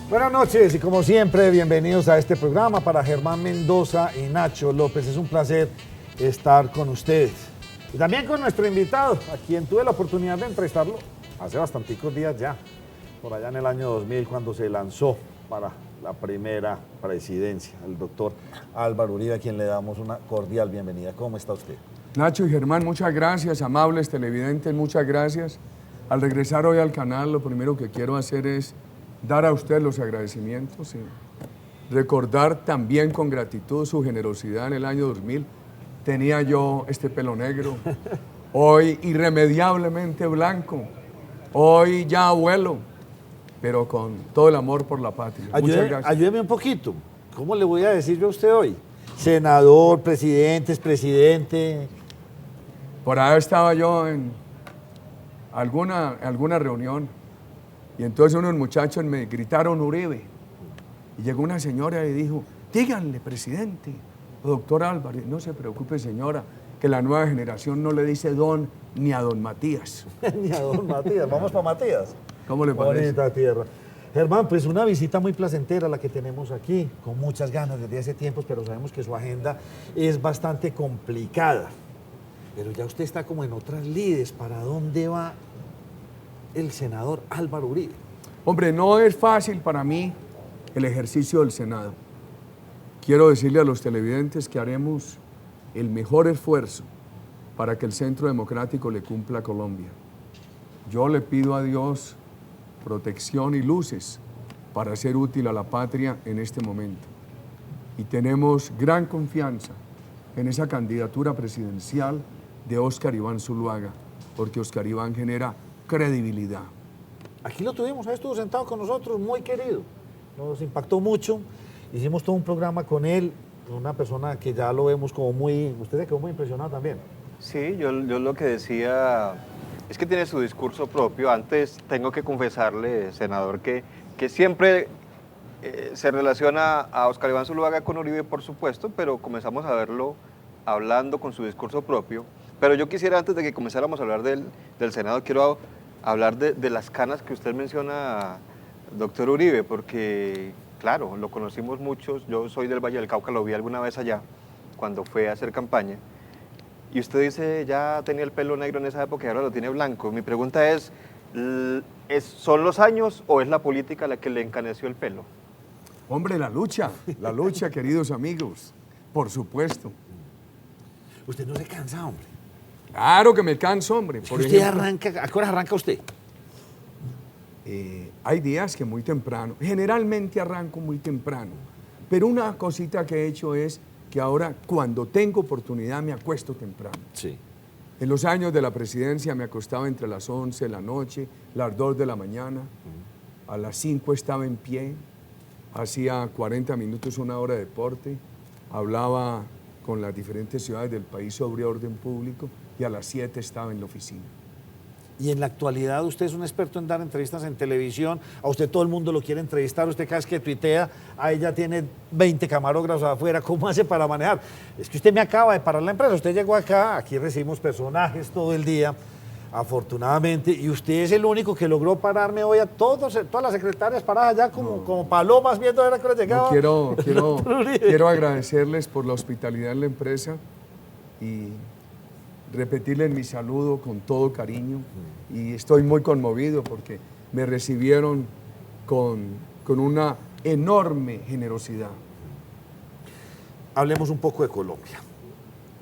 Buenas noches y como siempre, bienvenidos a este programa para Germán Mendoza y Nacho López. Es un placer estar con ustedes. Y también con nuestro invitado, a quien tuve la oportunidad de entrevistarlo hace bastanticos días ya, por allá en el año 2000, cuando se lanzó para la primera presidencia, el doctor Álvaro Uribe, a quien le damos una cordial bienvenida. ¿Cómo está usted? Nacho y Germán, muchas gracias, amables televidentes, muchas gracias. Al regresar hoy al canal, lo primero que quiero hacer es dar a usted los agradecimientos y recordar también con gratitud su generosidad en el año 2000. Tenía yo este pelo negro, hoy irremediablemente blanco, hoy ya abuelo, pero con todo el amor por la patria. Muchas gracias. Ayúdeme un poquito. ¿Cómo le voy a decir yo a usted hoy? Senador, presidente, expresidente. Por ahí estaba yo en alguna reunión y entonces unos muchachos me gritaron Uribe y llegó una señora y dijo, díganle, presidente, doctor Álvarez, no se preocupe, señora, que la nueva generación no le dice don ni a don Matías. Ni a don Matías, vamos para Matías. ¿Cómo le parece? Bonita tierra. Germán, pues una visita muy placentera la que tenemos aquí, con muchas ganas desde hace tiempos, pero sabemos que su agenda es bastante complicada. Pero ya usted está como en otras lides. ¿Para dónde va el senador Álvaro Uribe? Hombre, no es fácil para mí el ejercicio del Senado. Quiero decirle a los televidentes que haremos el mejor esfuerzo para que el Centro Democrático le cumpla a Colombia. Yo le pido a Dios protección y luces para ser útil a la patria en este momento. Y tenemos gran confianza en esa candidatura presidencial de Óscar Iván Zuluaga, porque Óscar Iván genera credibilidad. Aquí lo tuvimos, ahí estuvo sentado con nosotros, muy querido. Nos impactó mucho. Hicimos todo un programa con él, una persona que ya lo vemos como muy... Usted se quedó muy impresionado también. Sí, yo lo que decía es que tiene su discurso propio. Antes tengo que confesarle, senador, que siempre se relaciona a Óscar Iván Zuluaga con Uribe, por supuesto, pero comenzamos a verlo hablando con su discurso propio. Pero yo quisiera, antes de que comenzáramos a hablar del Senado, quiero hablar de las canas que usted menciona, doctor Uribe, porque, claro, lo conocimos muchos. Yo soy del Valle del Cauca, lo vi alguna vez allá, cuando fue a hacer campaña. Y usted dice, ya tenía el pelo negro en esa época y ahora lo tiene blanco. Mi pregunta es, ¿son los años o es la política la que le encaneció el pelo? Hombre, la lucha, queridos amigos, por supuesto. Usted no se cansa, hombre. Claro que me canso, hombre. Por Usted ejemplo, arranca, ¿a qué hora arranca usted? hay días que muy temprano, generalmente arranco muy temprano, pero una cosita que he hecho es que ahora cuando tengo oportunidad me acuesto temprano. Sí. En los años de la presidencia me acostaba entre las 11 de la noche, las 2 de la mañana, a las 5 estaba en pie, hacía 40 minutos, una hora de deporte, hablaba con las diferentes ciudades del país sobre orden público y a las 7 estaba en la oficina. Y en la actualidad usted es un experto en dar entrevistas en televisión, a usted todo el mundo lo quiere entrevistar, usted cada vez que tuitea, ahí ya tiene 20 camarógrafos afuera, ¿cómo hace para manejar? Es que usted me acaba de parar la empresa, usted llegó acá, aquí recibimos personajes todo el día, afortunadamente, y usted es el único que logró pararme hoy a todas las secretarias paradas allá como palomas viendo a ver a qué hora llegaba. Quiero agradecerles por la hospitalidad en la empresa y repetirles mi saludo con todo cariño y estoy muy conmovido porque me recibieron con una enorme generosidad. Hablemos un poco de Colombia.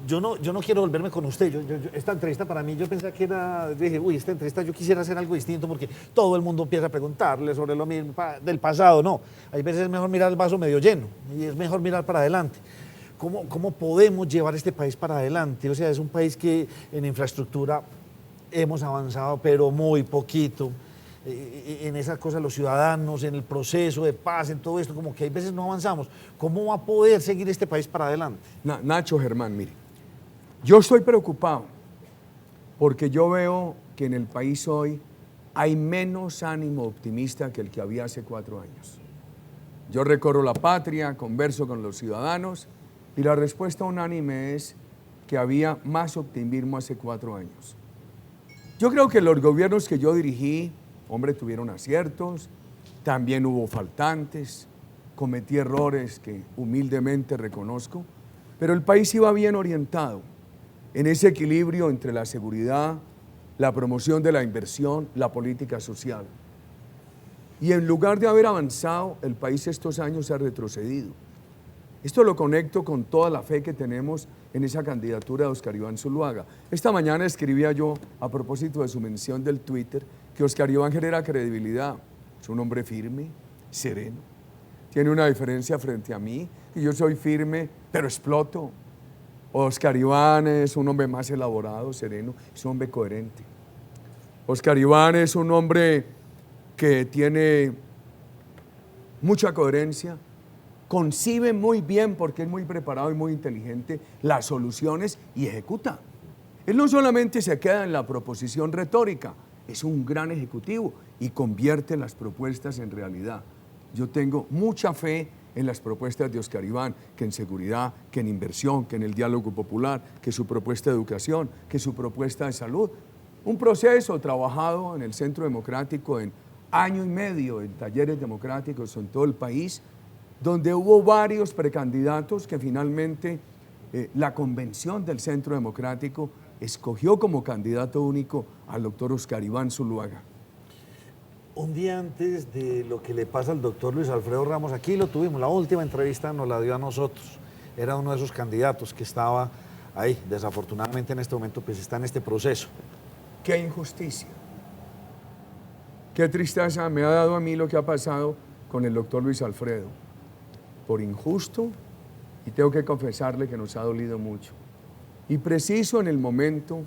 Yo no quiero volverme con usted. Esta entrevista para mí, yo pensé que era, dije, esta entrevista yo quisiera hacer algo distinto porque todo el mundo empieza a preguntarle sobre lo mismo del pasado. No, hay veces es mejor mirar el vaso medio lleno y es mejor mirar para adelante. ¿Cómo podemos llevar este país para adelante? O sea, es un país que en infraestructura hemos avanzado, pero muy poquito. En esas cosas, los ciudadanos, en el proceso de paz, en todo esto, como que hay veces no avanzamos. ¿Cómo va a poder seguir este país para adelante? Nacho, Germán, mire, yo estoy preocupado porque yo veo que en el país hoy hay menos ánimo optimista que el que había hace 4 años. Yo recorro la patria, converso con los ciudadanos y la respuesta unánime es que había más optimismo hace 4 años. Yo creo que los gobiernos que yo dirigí, hombre, tuvieron aciertos, también hubo faltantes, cometí errores que humildemente reconozco, pero el país iba bien orientado en ese equilibrio entre la seguridad, la promoción de la inversión, la política social. Y en lugar de haber avanzado, el país estos años ha retrocedido. Esto lo conecto con toda la fe que tenemos en esa candidatura de Óscar Iván Zuluaga. Esta mañana escribía yo, a propósito de su mención del Twitter, que Óscar Iván genera credibilidad. Es un hombre firme, sereno. Tiene una diferencia frente a mí, que yo soy firme, pero exploto. Óscar Iván es un hombre más elaborado, sereno, es un hombre coherente. Óscar Iván es un hombre que tiene mucha coherencia, concibe muy bien, porque es muy preparado y muy inteligente, las soluciones y ejecuta. Él no solamente se queda en la proposición retórica, es un gran ejecutivo y convierte las propuestas en realidad. Yo tengo mucha fe en las propuestas de Óscar Iván, que en seguridad, que en inversión, que en el diálogo popular, que su propuesta de educación, que su propuesta de salud. Un proceso trabajado en el Centro Democrático en año y medio, en talleres democráticos en todo el país, donde hubo varios precandidatos que finalmente la convención del Centro Democrático escogió como candidato único al doctor Óscar Iván Zuluaga. Un día antes de lo que le pasa al doctor Luis Alfredo Ramos, aquí lo tuvimos, la última entrevista nos la dio a nosotros. Era uno de esos candidatos que estaba ahí. Desafortunadamente en este momento pues está en este proceso. ¡Qué injusticia! ¡Qué tristeza me ha dado a mí lo que ha pasado con el doctor Luis Alfredo! Por injusto, y tengo que confesarle que nos ha dolido mucho. Y preciso en el momento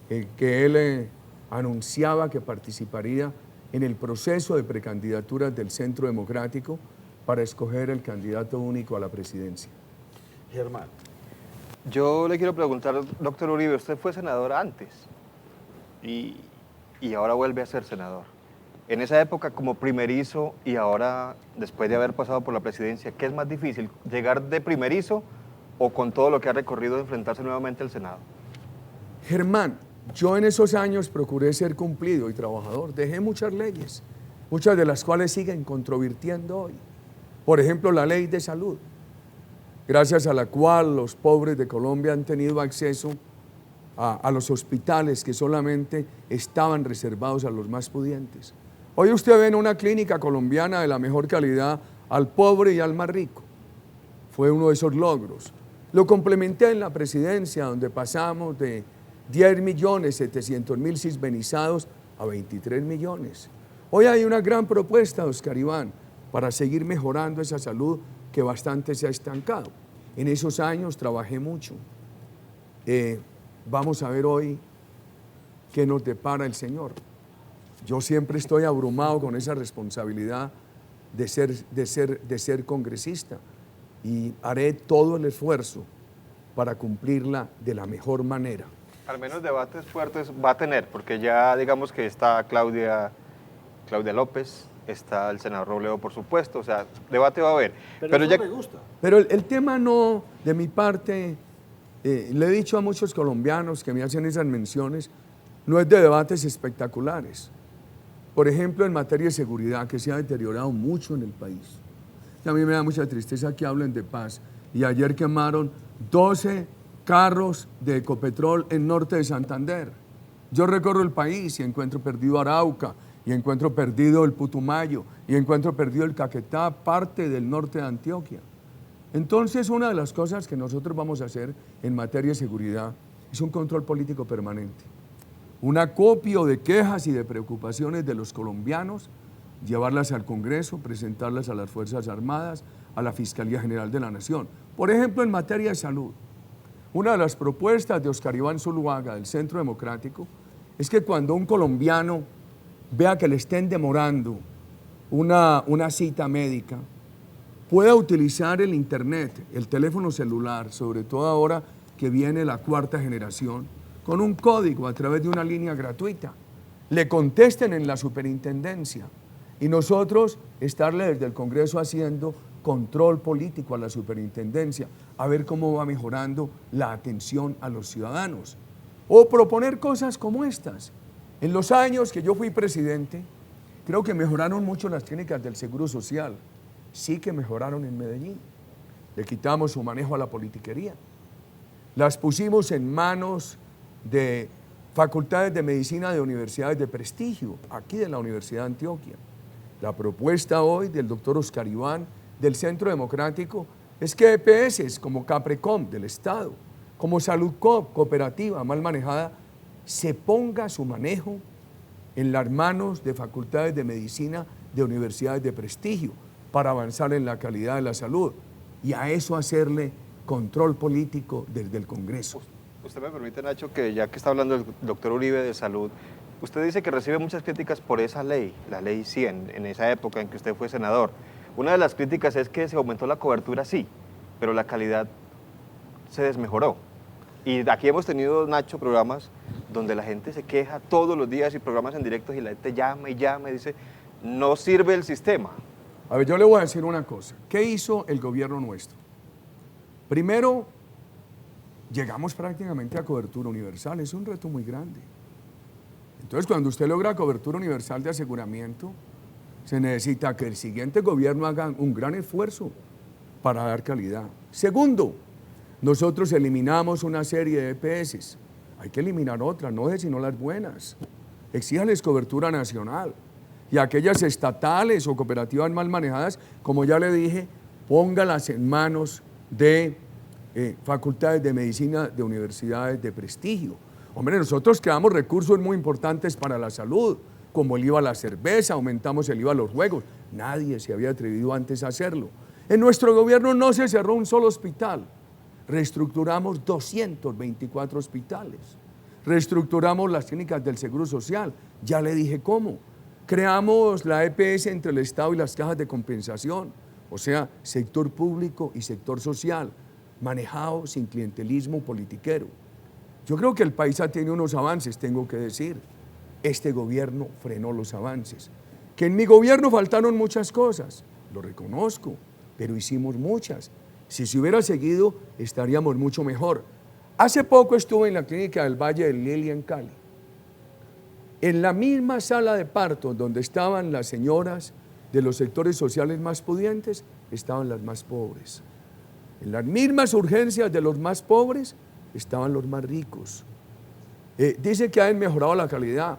en que él anunciaba que participaría en el proceso de precandidaturas del Centro Democrático para escoger el candidato único a la presidencia. Germán. Yo le quiero preguntar, doctor Uribe, usted fue senador antes y ahora vuelve a ser senador. En esa época como primerizo y ahora después de haber pasado por la presidencia, ¿qué es más difícil, llegar de primerizo o con todo lo que ha recorrido enfrentarse nuevamente al Senado? Germán, yo en esos años procuré ser cumplido y trabajador. Dejé muchas leyes, muchas de las cuales siguen controvirtiendo hoy. Por ejemplo, la ley de salud, gracias a la cual los pobres de Colombia han tenido acceso a los hospitales que solamente estaban reservados a los más pudientes. Hoy usted ve en una clínica colombiana de la mejor calidad al pobre y al más rico. Fue uno de esos logros. Lo complementé en la presidencia, donde pasamos de 10.700.000 cisbenizados a 23 millones. Hoy hay una gran propuesta, Óscar Iván, para seguir mejorando esa salud que bastante se ha estancado. En esos años trabajé mucho. Vamos a ver hoy qué nos depara el Señor. Yo siempre estoy abrumado con esa responsabilidad de ser congresista y haré todo el esfuerzo para cumplirla de la mejor manera. Al menos debates fuertes va a tener, porque ya digamos que está Claudia López, está el senador Robledo, por supuesto, o sea, debate va a haber. Pero eso ya me gusta. Pero el tema no, de mi parte, le he dicho a muchos colombianos que me hacen esas menciones, no es de debates espectaculares. Por ejemplo, en materia de seguridad, que se ha deteriorado mucho en el país. Y a mí me da mucha tristeza que hablen de paz. Y ayer quemaron 12 carros de Ecopetrol en norte de Santander. Yo recorro el país y encuentro perdido Arauca, y encuentro perdido el Putumayo, y encuentro perdido el Caquetá, parte del norte de Antioquia. Entonces, una de las cosas que nosotros vamos a hacer en materia de seguridad es un control político permanente. Un acopio de quejas y de preocupaciones de los colombianos, llevarlas al Congreso, presentarlas a las Fuerzas Armadas, a la Fiscalía General de la Nación. Por ejemplo, en materia de salud, una de las propuestas de Óscar Iván Zuluaga del Centro Democrático es que cuando un colombiano vea que le estén demorando una cita médica, pueda utilizar el internet, el teléfono celular, sobre todo ahora que viene la cuarta generación, con un código a través de una línea gratuita. Le contesten en la superintendencia y nosotros estarle desde el Congreso haciendo control político a la superintendencia, a ver cómo va mejorando la atención a los ciudadanos. O proponer cosas como estas. En los años que yo fui presidente, Creo que mejoraron mucho las clínicas del Seguro Social. Sí que mejoraron en Medellín. Le quitamos su manejo a la politiquería. Las pusimos en manos de facultades de medicina de universidades de prestigio, aquí de la Universidad de Antioquia. La propuesta hoy del doctor Oscar Iván del Centro Democrático es que EPS como Caprecom del Estado, como Saludcop, cooperativa mal manejada, se ponga su manejo en las manos de facultades de medicina de universidades de prestigio para avanzar en la calidad de la salud y a eso hacerle control político desde el Congreso. Usted me permite, Nacho, que ya que está hablando el doctor Uribe de salud, usted dice que recibe muchas críticas por esa ley, la ley 100, en esa época en que usted fue senador. Una de las críticas es que se aumentó la cobertura, sí, pero la calidad se desmejoró. Y aquí hemos tenido, Nacho, programas donde la gente se queja todos los días y programas en directo y la gente llama y dice, no sirve el sistema. A ver, yo le voy a decir una cosa. ¿Qué hizo el gobierno nuestro? Primero, llegamos prácticamente a cobertura universal. Es un reto muy grande. Entonces, cuando usted logra cobertura universal de aseguramiento, se necesita que el siguiente gobierno haga un gran esfuerzo para dar calidad. Segundo, nosotros eliminamos una serie de EPS. Hay que eliminar otras, no de sino las buenas. Exíjales cobertura nacional. Y aquellas estatales o cooperativas mal manejadas, como ya le dije, póngalas en manos de facultades de medicina de universidades de prestigio. Hombre, nosotros creamos recursos muy importantes para la salud, como el IVA a la cerveza, aumentamos el IVA a los juegos. Nadie se había atrevido antes a hacerlo. En nuestro gobierno no se cerró un solo hospital. Reestructuramos 224 hospitales. Reestructuramos las clínicas del Seguro Social. Ya le dije cómo. Creamos la EPS entre el Estado y las cajas de compensación, o sea, sector público y sector social, manejado sin clientelismo politiquero. Yo creo que el país ha tenido unos avances, tengo que decir. Este gobierno frenó los avances. Que en mi gobierno faltaron muchas cosas, lo reconozco, pero hicimos muchas. Si se hubiera seguido, estaríamos mucho mejor. Hace poco estuve en la clínica del Valle del Lili en Cali. En la misma sala de parto donde estaban las señoras de los sectores sociales más pudientes, estaban las más pobres. En las mismas urgencias de los más pobres, estaban los más ricos. Dice que han mejorado la calidad.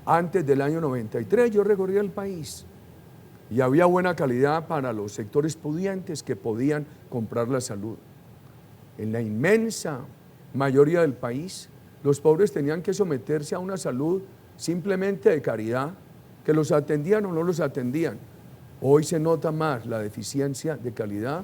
Antes del año 93 yo recorría el país y había buena calidad para los sectores pudientes que podían comprar la salud. En la inmensa mayoría del país, los pobres tenían que someterse a una salud simplemente de caridad, que los atendían o no los atendían. Hoy se nota más la deficiencia de calidad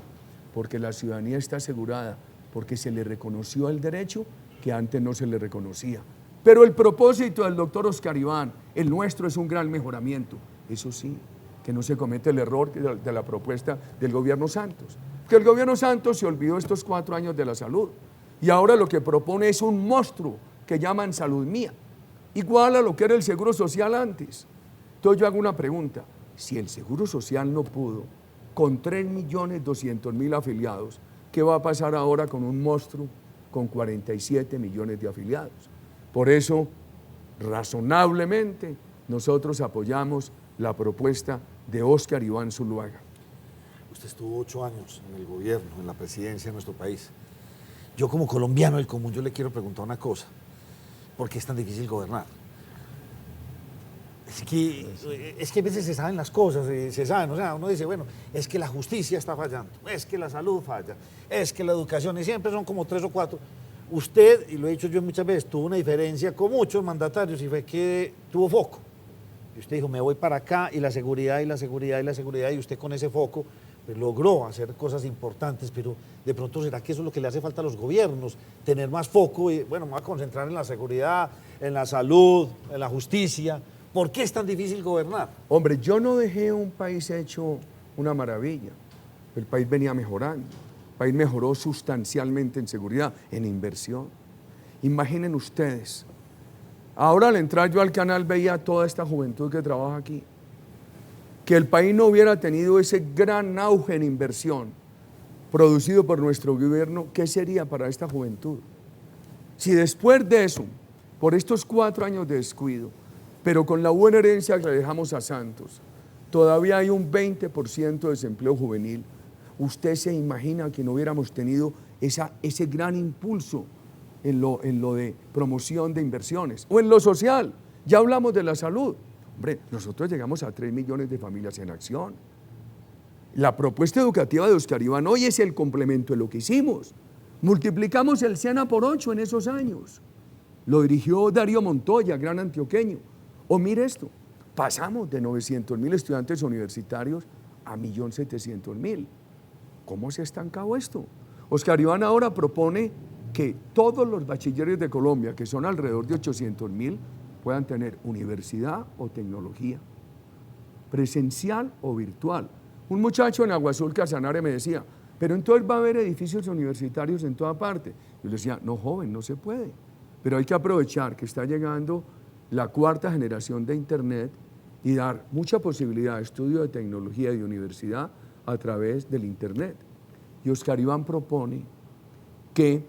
porque la ciudadanía está asegurada, porque se le reconoció el derecho que antes no se le reconocía. Pero el propósito del doctor Oscar Iván, el nuestro, es un gran mejoramiento. Eso sí, que no se comete el error de la propuesta del gobierno Santos. Que el gobierno Santos se olvidó estos 4 años de la salud y ahora lo que propone es un monstruo que llaman Salud Mía, igual a lo que era el Seguro Social antes. Entonces yo hago una pregunta, si el Seguro Social no pudo, con 3.200.000 afiliados, ¿qué va a pasar ahora con un monstruo con 47 millones de afiliados? Por eso, razonablemente, nosotros apoyamos la propuesta de Oscar Iván Zuluaga. Usted estuvo 8 años en el gobierno, en la presidencia de nuestro país. Yo como colombiano del común, yo le quiero preguntar una cosa. ¿Por qué es tan difícil gobernar? Es que a veces se saben las cosas, se saben, o sea, uno dice, bueno, es que la justicia está fallando, es que la salud falla, es que la educación, y siempre son como 3 o 4. Usted, y lo he dicho yo muchas veces, tuvo una diferencia con muchos mandatarios y fue que tuvo foco. Y usted dijo, me voy para acá y la seguridad y la seguridad y la seguridad, y usted con ese foco pues, logró hacer cosas importantes, pero de pronto será que eso es lo que le hace falta a los gobiernos, tener más foco y bueno, me voy a concentrar en la seguridad, en la salud, en la justicia. ¿Por qué es tan difícil gobernar? Hombre, yo no dejé un país hecho una maravilla. El país venía mejorando. El país mejoró sustancialmente en seguridad, en inversión. Imaginen ustedes, ahora al entrar yo al canal veía a toda esta juventud que trabaja aquí. Que el país no hubiera tenido ese gran auge en inversión producido por nuestro gobierno, ¿qué sería para esta juventud? Si después de eso, por estos 4 años de descuido, Pero con la buena herencia que le dejamos a Santos, todavía hay un 20% de desempleo juvenil. ¿Usted se imagina que no hubiéramos tenido ese gran impulso en lo de promoción de inversiones? O en lo social, ya hablamos de la salud. Hombre, nosotros llegamos a 3 millones de familias en acción. La propuesta educativa de Óscar Iván hoy es el complemento de lo que hicimos. Multiplicamos el SENA por 8 en esos años. Lo dirigió Darío Montoya, gran antioqueño. O mire esto, pasamos de 900.000 estudiantes universitarios a 1.700.000. ¿Cómo se ha estancado esto? Óscar Iván ahora propone que todos los bachilleres de Colombia, que son alrededor de 800.000, puedan tener universidad o tecnología, presencial o virtual. Un muchacho en Agua Azul, Casanare, me decía, pero entonces va a haber edificios universitarios en toda parte. Yo le decía, no, joven, no se puede. Pero hay que aprovechar que está llegando la 4ª generación de Internet y dar mucha posibilidad de estudio de tecnología y de universidad a través del Internet. Y Óscar Iván propone que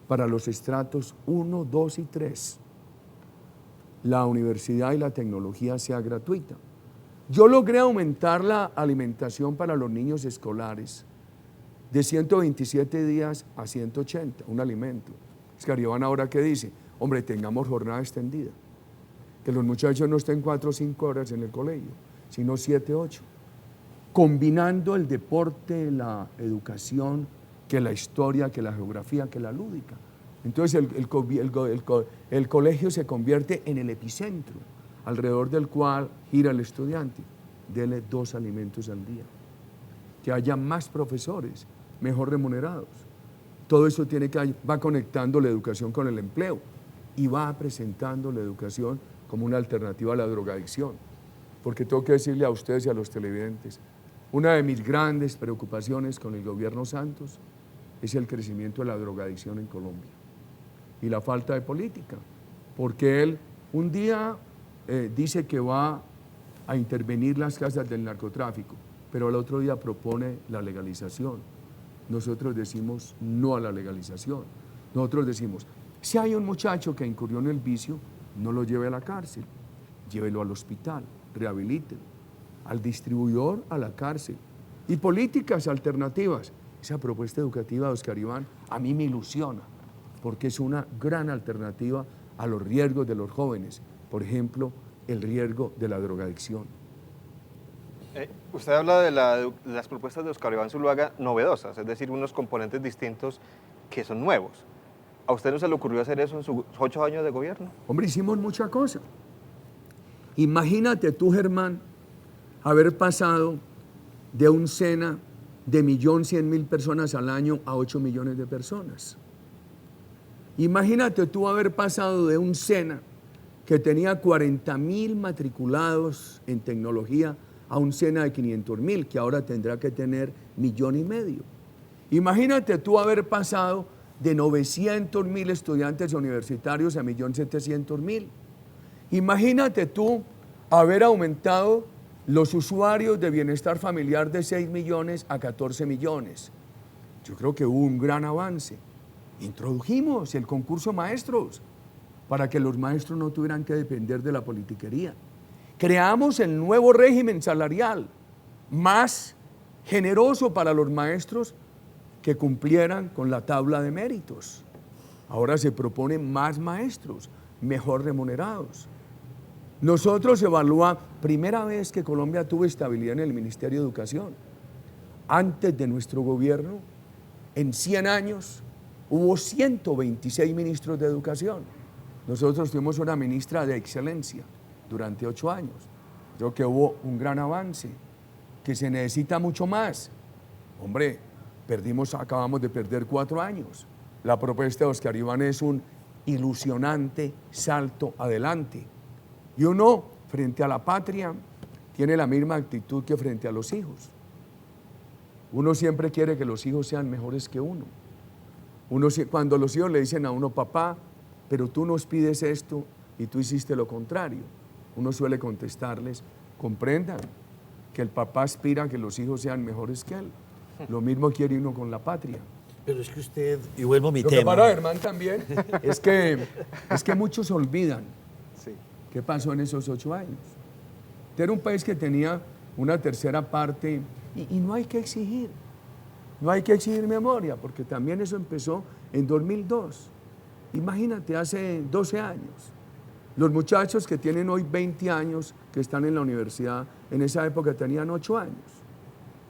para los estratos 1, 2 y 3, la universidad y la tecnología sea gratuita. Yo logré aumentar la alimentación para los niños escolares de 127 días a 180, un alimento. Óscar Iván ahora ¿qué dice? Hombre, tengamos jornada extendida. Que los muchachos no estén 4 o 5 horas en el colegio, sino 7, 8. Combinando el deporte, la educación, que la historia, que la geografía, que la lúdica. Entonces el colegio se convierte en el epicentro, alrededor del cual gira el estudiante. Dele 2 alimentos al día. Que haya más profesores, mejor remunerados. Todo eso va conectando la educación con el empleo y va presentando la educación como una alternativa a la drogadicción. Porque tengo que decirle a ustedes y a los televidentes, una de mis grandes preocupaciones con el gobierno Santos es el crecimiento de la drogadicción en Colombia y la falta de política, porque él un día dice que va a intervenir las casas del narcotráfico, pero al otro día propone la legalización. Nosotros decimos no a la legalización. Nosotros decimos, si hay un muchacho que incurrió en el vicio, no lo lleve a la cárcel, llévelo al hospital, rehabilítelo, al distribuidor a la cárcel. Y políticas alternativas. Esa propuesta educativa de Óscar Iván a mí me ilusiona, porque es una gran alternativa a los riesgos de los jóvenes. Por ejemplo, el riesgo de la drogadicción. Usted habla de las propuestas de Óscar Iván Zuluaga novedosas, es decir, unos componentes distintos que son nuevos. ¿A usted no se le ocurrió hacer eso en sus 8 años de gobierno? Hombre, hicimos mucha cosa. Imagínate tú, Germán, haber pasado de un SENA de 1.100.000 personas al año a 8 millones de personas. Imagínate tú haber pasado de un SENA que tenía 40.000 matriculados en tecnología a un SENA de 500.000, que ahora tendrá que tener 1,5 millones. Imagínate tú haber pasado de 900.000 estudiantes universitarios a 1.700.000. Imagínate tú haber aumentado los usuarios de bienestar familiar de 6 millones a 14 millones. Yo creo que hubo un gran avance. Introdujimos el concurso maestros para que los maestros no tuvieran que depender de la politiquería. Creamos el nuevo régimen salarial, más generoso para los maestros que cumplieran con la tabla de méritos. Ahora se proponen más maestros, mejor remunerados. Nosotros evaluamos, primera vez que Colombia tuvo estabilidad en el Ministerio de Educación. Antes de nuestro gobierno, en 100 años, hubo 126 ministros de Educación. Nosotros tuvimos una ministra de excelencia durante 8 años. Creo que hubo un gran avance, que se necesita mucho más. Hombre, acabamos de perder 4 años. La propuesta de Óscar Iván es un ilusionante salto adelante. Y uno, frente a la patria, tiene la misma actitud que frente a los hijos. Uno siempre quiere que los hijos sean mejores que uno. Cuando los hijos le dicen a uno, papá, pero tú nos pides esto y tú hiciste lo contrario, uno suele contestarles, comprendan que el papá aspira a que los hijos sean mejores que él. Lo mismo quiere uno con la patria. Pero es que usted, y vuelvo a mi Lo que tema. para Germán también es que muchos olvidan Sí. ¿Qué pasó en esos 8 años? Era un país que tenía una tercera parte y no hay que exigir. No hay que exigir memoria, porque también eso empezó en 2002. Imagínate, hace 12 años. Los muchachos que tienen hoy 20 años, que están en la universidad, en esa época tenían 8 años.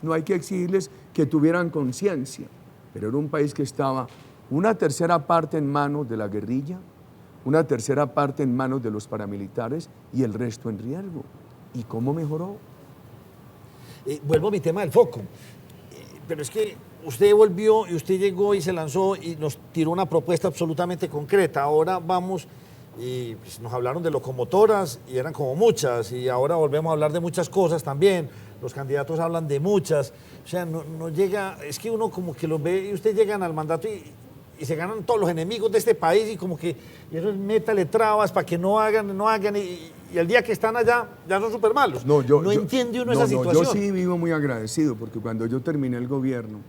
No hay que exigirles que tuvieran conciencia, pero era un país que estaba una tercera parte en manos de la guerrilla, una tercera parte en manos de los paramilitares y el resto en riesgo. ¿Y cómo mejoró? Vuelvo a mi tema del foco. Pero es que usted volvió y usted llegó y se lanzó y nos tiró una propuesta absolutamente concreta. Ahora vamos y pues, nos hablaron de locomotoras y eran como muchas y ahora volvemos a hablar de muchas cosas también. Los candidatos hablan de muchas. O sea, no llega, es que uno como que los ve y ustedes llegan al mandato y se ganan todos los enemigos de este país y como que y eso es métale trabas para que no hagan y el día que están allá ya son súper malos. No entiende uno esa situación. Yo sí vivo muy agradecido porque cuando yo terminé el gobierno,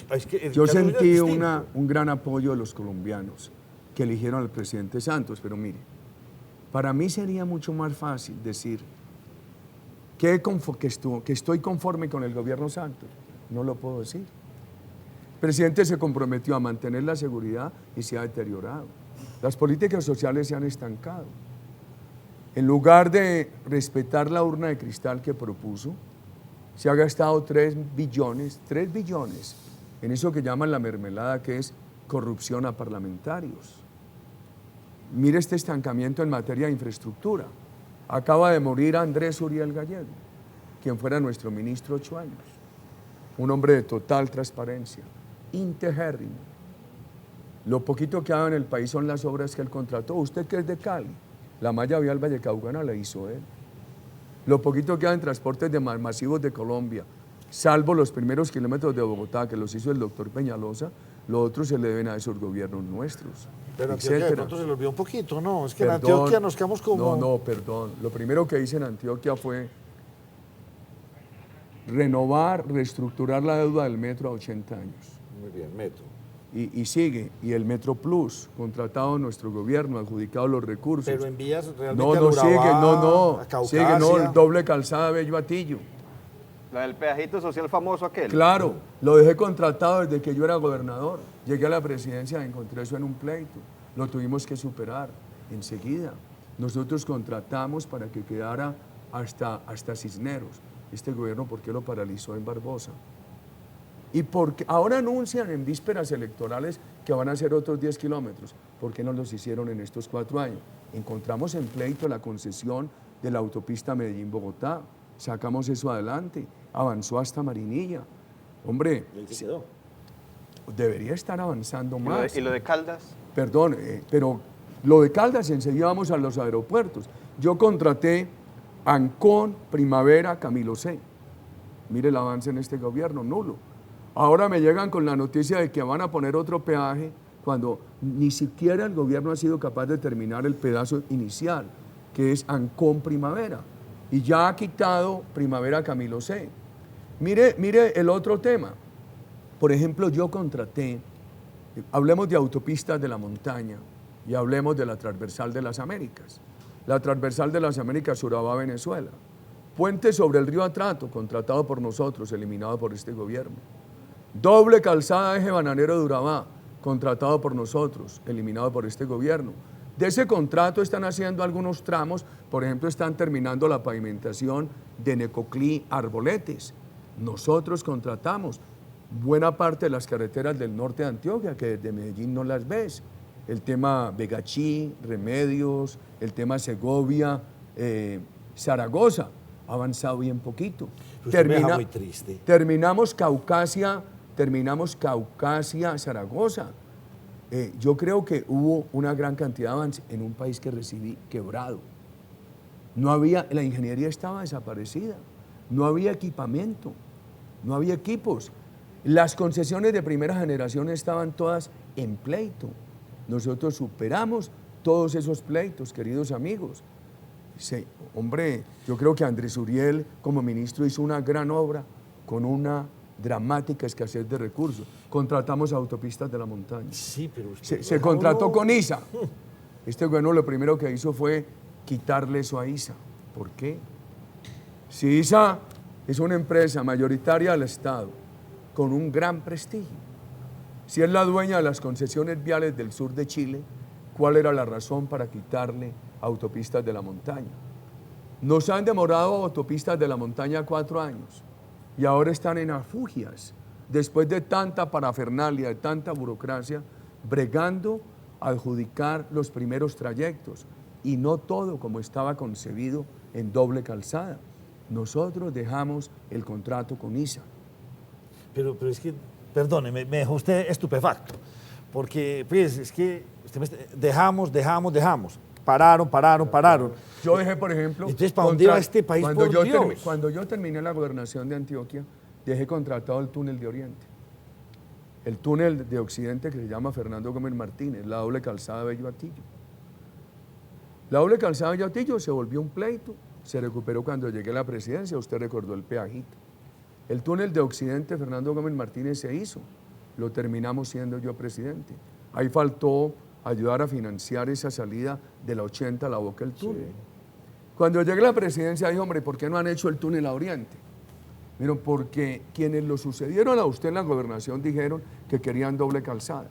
es que yo sentí un gran apoyo de los colombianos que eligieron al presidente Santos, pero mire, para mí sería mucho más fácil decir que estoy conforme con el gobierno Santos. No lo puedo decir. El presidente se comprometió a mantener la seguridad y se ha deteriorado. Las políticas sociales se han estancado. En lugar de respetar la urna de cristal que propuso, se ha gastado 3 billones en eso que llaman la mermelada, que es corrupción a parlamentarios. Mire este estancamiento en materia de infraestructura. Acaba de morir Andrés Uriel Gallego, quien fuera nuestro ministro 8 años. Un hombre de total transparencia, integérrimo. Lo poquito que ha dado en el país son las obras que él contrató. Usted que es de Cali, la malla vial vallecaucana la hizo él. Lo poquito que hay en transportes de masivos de Colombia, salvo los primeros kilómetros de Bogotá, que los hizo el doctor Peñalosa, lo otro se le deben a esos gobiernos nuestros. Pero Antioquia de pronto se le olvidó un poquito, ¿no? Es que en Antioquia nos quedamos como... Perdón. Lo primero que hice en Antioquia fue renovar, reestructurar la deuda del metro a 80 años. Muy bien, metro. Y sigue, y el Metro Plus, contratado en nuestro gobierno, adjudicado los recursos. Pero en vías realmente sigue, el doble calzada Bello Atillo. La del pedajito social famoso aquel. Claro, lo dejé contratado desde que yo era gobernador. Llegué a la presidencia y encontré eso en un pleito. Lo tuvimos que superar enseguida. Nosotros contratamos para que quedara hasta Cisneros. Este gobierno, ¿por qué lo paralizó en Barbosa? Y porque ahora anuncian en vísperas electorales que van a hacer otros 10 kilómetros. ¿Por qué no los hicieron en estos 4 años? Encontramos en pleito la concesión de la autopista Medellín-Bogotá. Sacamos eso adelante. Avanzó hasta Marinilla. Hombre, debería estar avanzando más. ¿Y lo de Caldas? Perdón, pero lo de Caldas, enseguida vamos a los aeropuertos. Yo contraté Ancón, Primavera, Camilo C. Mire el avance en este gobierno, nulo. Ahora me llegan con la noticia de que van a poner otro peaje cuando ni siquiera el gobierno ha sido capaz de terminar el pedazo inicial, que es Ancón Primavera. Y ya ha quitado Primavera Camilo C. Mire el otro tema. Por ejemplo, yo contraté, hablemos de autopistas de la montaña y hablemos de la Transversal de las Américas. La Transversal de las Américas, Urabá, Venezuela. Puente sobre el río Atrato, contratado por nosotros, eliminado por este gobierno. Doble calzada eje bananero de Urabá, contratado por nosotros, eliminado por este gobierno. De ese contrato están haciendo algunos tramos, por ejemplo, están terminando la pavimentación de Necoclí, Arboletes. Nosotros contratamos buena parte de las carreteras del norte de Antioquia, que desde Medellín no las ves. El tema Begachí, Remedios, el tema Segovia, Zaragoza, ha avanzado bien poquito. Muy triste. Terminamos Caucasia, Zaragoza. Yo creo que hubo una gran cantidad de avance en un país que recibí quebrado. La ingeniería estaba desaparecida, no había equipamiento, no había equipos. Las concesiones de primera generación estaban todas en pleito. Nosotros superamos todos esos pleitos, queridos amigos. Sí, hombre, yo creo que Andrés Uriel como ministro hizo una gran obra con una dramática escasez de recursos. Contratamos autopistas de la montaña. Sí, pero se contrató con ISA. Este gobierno lo primero que hizo fue quitarle eso a ISA. ¿Por qué? Si ISA es una empresa mayoritaria del Estado con un gran prestigio, si es la dueña de las concesiones viales del sur de Chile, ¿cuál era la razón para quitarle Autopistas de la Montaña? Nos han demorado Autopistas de la Montaña 4 años y ahora están en afugias, después de tanta parafernalia, de tanta burocracia, bregando a adjudicar los primeros trayectos y no todo como estaba concebido en doble calzada. Nosotros dejamos el contrato con ISA. Pero es que, perdone, me dejó usted estupefacto. Porque, pues, es que dejamos. Pararon. Yo dejé, por ejemplo... Entonces, ¿para dónde va este país, por Dios? Cuando yo terminé la gobernación de Antioquia, dejé contratado el túnel de Oriente. El túnel de Occidente que se llama Fernando Gómez Martínez, la doble calzada Bello-Atillo. La doble calzada Bello-Atillo se volvió un pleito, se recuperó cuando llegué a la presidencia, usted recordó el peajito. El túnel de Occidente Fernando Gómez Martínez se hizo, lo terminamos siendo yo presidente. Ahí faltó ayudar a financiar esa salida de la 80 a la boca del túnel. Sí. Cuando llegué a la presidencia dije, hombre, ¿por qué no han hecho el túnel a Oriente? Miren, porque quienes lo sucedieron a usted en la gobernación dijeron que querían doble calzada.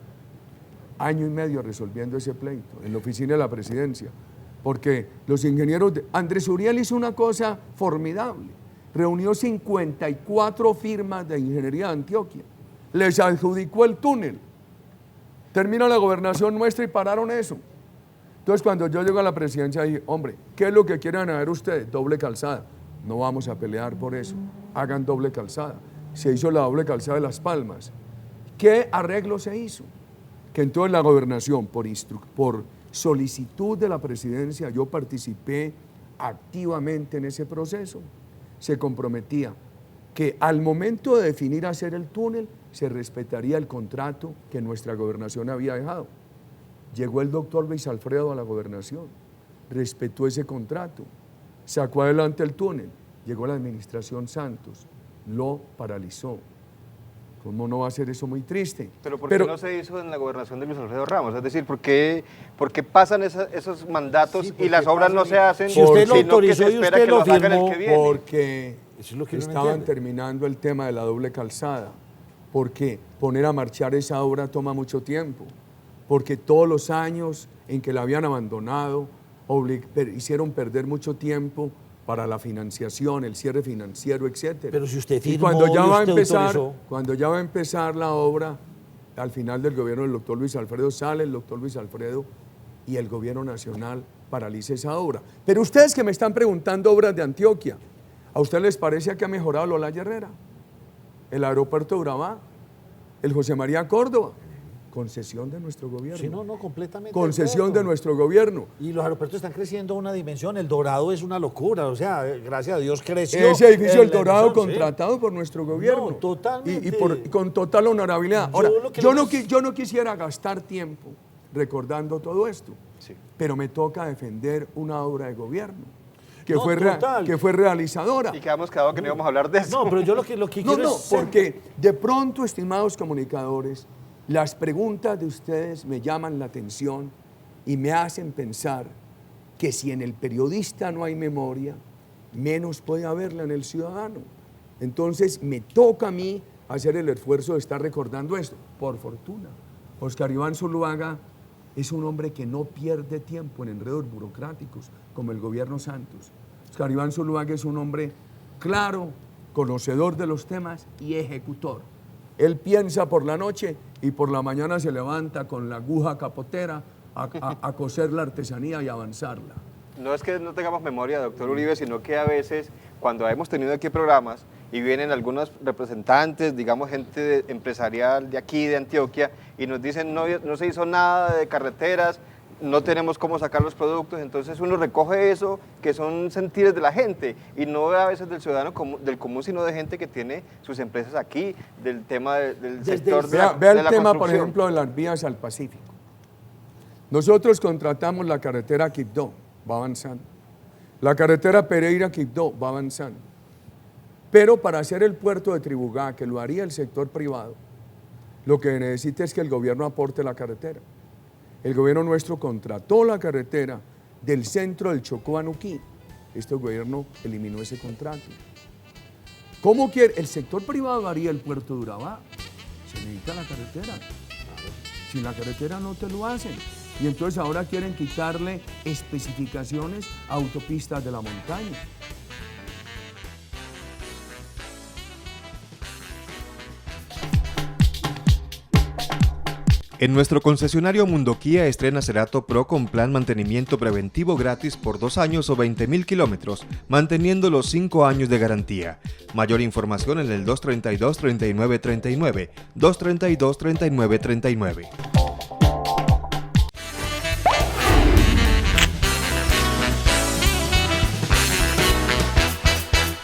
Año y medio resolviendo ese pleito en la oficina de la presidencia, porque los ingenieros, Andrés Uriel hizo una cosa formidable, reunió 54 firmas de ingeniería de Antioquia, les adjudicó el túnel, termina la gobernación nuestra y pararon eso. Entonces cuando yo llego a la presidencia dije, hombre, ¿qué es lo que quieren hacer ustedes? Doble calzada. No vamos a pelear por eso, hagan doble calzada. Se hizo la doble calzada de Las Palmas. ¿Qué arreglo se hizo? Que entonces la gobernación, por solicitud de la presidencia, yo participé activamente en ese proceso, se comprometía que al momento de definir hacer el túnel, se respetaría el contrato que nuestra gobernación había dejado. Llegó el doctor Luis Alfredo a la gobernación, respetó ese contrato, sacó adelante el túnel, llegó la administración Santos, lo paralizó. ¿Cómo no va a ser eso muy triste? Pero ¿por qué no se hizo en la gobernación de Luis Alfredo Ramos? Es decir, ¿por qué pasan esos mandatos y las obras no se hacen? Si usted lo autorizó y usted lo firmó, porque estaban terminando el tema de la doble calzada, porque poner a marchar esa obra toma mucho tiempo, porque todos los años en que la habían abandonado hicieron perder mucho tiempo para la financiación, el cierre financiero, etc. Pero si usted firmó y cuando ya va a autorizó. cuando ya va a empezar la obra, al final del gobierno del doctor Luis Alfredo, sale el doctor Luis Alfredo y el gobierno nacional paraliza esa obra. Pero ustedes que me están preguntando obras de Antioquia, ¿a ustedes les parece que ha mejorado el Olaya Herrera? El aeropuerto de Urabá, el José María Córdoba, concesión de nuestro gobierno. Sí, no, completamente. Concesión de nuestro gobierno. Y los aeropuertos están creciendo a una dimensión. El Dorado es una locura. O sea, gracias a Dios creció. Ese edificio del Dorado contratado por nuestro gobierno. No, totalmente. Y con total honorabilidad. Ahora, yo no quisiera gastar tiempo recordando todo esto, sí, pero me toca defender una obra de gobierno que fue realizadora. Y que habíamos quedado que no íbamos a hablar de eso. No, pero yo lo que quiero es... porque de pronto, estimados comunicadores, las preguntas de ustedes me llaman la atención y me hacen pensar que si en el periodista no hay memoria, menos puede haberla en el ciudadano. Entonces me toca a mí hacer el esfuerzo de estar recordando esto. Por fortuna, Óscar Iván Zuluaga es un hombre que no pierde tiempo en enredos burocráticos como el gobierno Santos. Óscar Iván Zuluaga es un hombre claro, conocedor de los temas y ejecutor. Él piensa por la noche y por la mañana se levanta con la aguja capotera a coser la artesanía y avanzarla. No es que no tengamos memoria, doctor Uribe, sino que a veces cuando hemos tenido aquí programas y vienen algunos representantes, digamos gente empresarial de aquí, de Antioquia, y nos dicen no se hizo nada de carreteras, no tenemos cómo sacar los productos, entonces uno recoge eso, que son sentires de la gente, y no a veces del ciudadano del común, sino de gente que tiene sus empresas aquí, del tema del sector de la Vea el tema, por ejemplo, de las vías al Pacífico. Nosotros contratamos la carretera Quibdó, va avanzando. La carretera Pereira-Quibdó va avanzando. Pero para hacer el puerto de Tribugá, que lo haría el sector privado, lo que necesita es que el gobierno aporte la carretera. El gobierno nuestro contrató la carretera, del centro del Chocó a Nuquí. Este gobierno eliminó ese contrato. ¿Cómo quiere? El sector privado haría el puerto de Urabá. Se necesita la carretera. Sin la carretera no te lo hacen. Y entonces ahora quieren quitarle especificaciones a autopistas de la montaña. En nuestro concesionario Mundo Kia estrena Cerato Pro con plan mantenimiento preventivo gratis por 2 años o 20.000 kilómetros, manteniendo los 5 años de garantía. Mayor información en el 232-3939, 232-3939.